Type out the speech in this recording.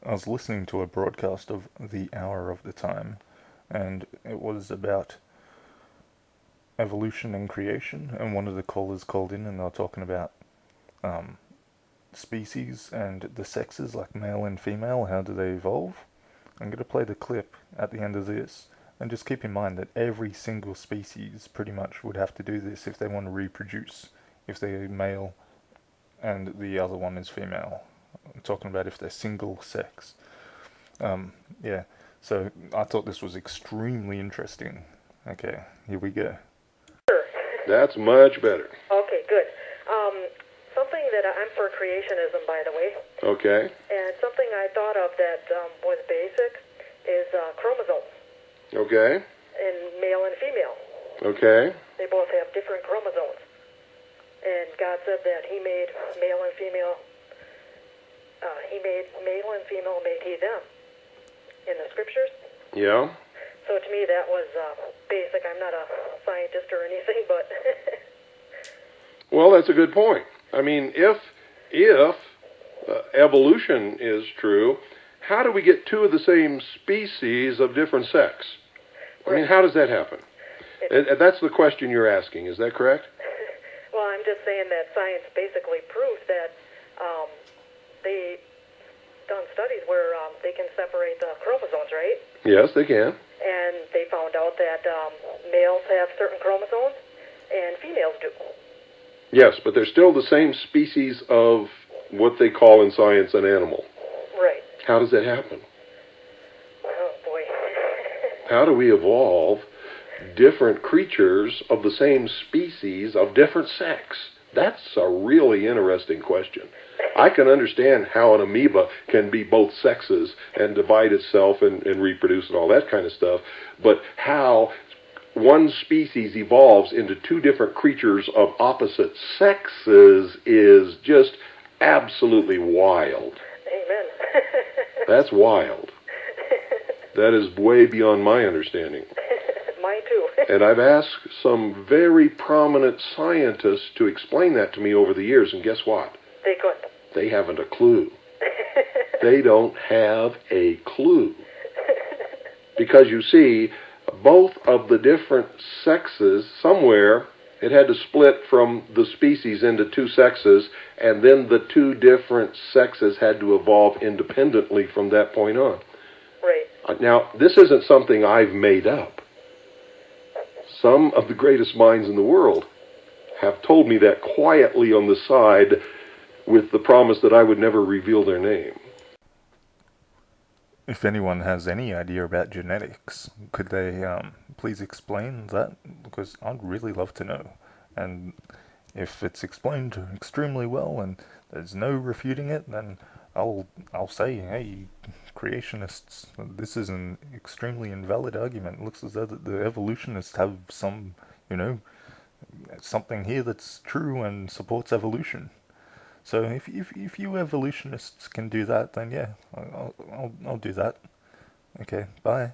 I was listening to a broadcast of The Hour of the Time, and it was about evolution and creation, and one of the callers called in and they were talking about um, species and the sexes, like male and female, how do they evolve. I'm going to play the clip at the end of this, and just keep in mind that every single species pretty much would have to do this if they want to reproduce, if they're male and the other one is female. I'm talking about if they're single sex. Um, yeah, so I thought this was extremely interesting. Okay, here we go. That's much better. Okay, good. Something that I'm for creationism, by the way. Okay. And something I thought of that was basic is chromosomes Okay. in male and female. Okay. They both have different chromosomes. And God said that He made male and female. He made male and female, made He them in the scriptures. Yeah. So to me, that was basic. I'm not a scientist or anything, but Well, that's a good point. I mean, if evolution is true, how do we get two of the same species of different sex? I mean, how does that happen? And that's the question you're asking. Is that correct? well, I'm just saying that science basically proves that they done studies where they can separate the chromosomes, right? Yes, they can. And they found out that males have certain chromosomes and females do. Yes, but they're still the same species of what they call in science an animal. Right. How does that happen? Oh, boy. How do we evolve different creatures of the same species of different sex? That's a really interesting question. I can understand how an amoeba can be both sexes and divide itself and reproduce and all that kind of stuff, but how one species evolves into two different creatures of opposite sexes is just absolutely wild. Amen. That's wild. That is way beyond my understanding. Mine too. And I've asked some very prominent scientists to explain that to me over the years, and guess what? They couldn't. They haven't a clue. They don't have a clue. Because you see, both of the different sexes, somewhere, it had to split from the species into two sexes, and then the two different sexes had to evolve independently from that point on. Right. Now, this isn't something I've made up. Some of the greatest minds in the world have told me that quietly on the side with the promise that I would never reveal their name. If anyone has any idea about genetics, could they please explain that? Because I'd really love to know. And if it's explained extremely well and there's no refuting it, then I'll say, hey, creationists, this is an extremely invalid argument. It looks as though the evolutionists have some, something here that's true and supports evolution. So if you evolutionists can do that, then yeah, I'll do that. Okay, bye.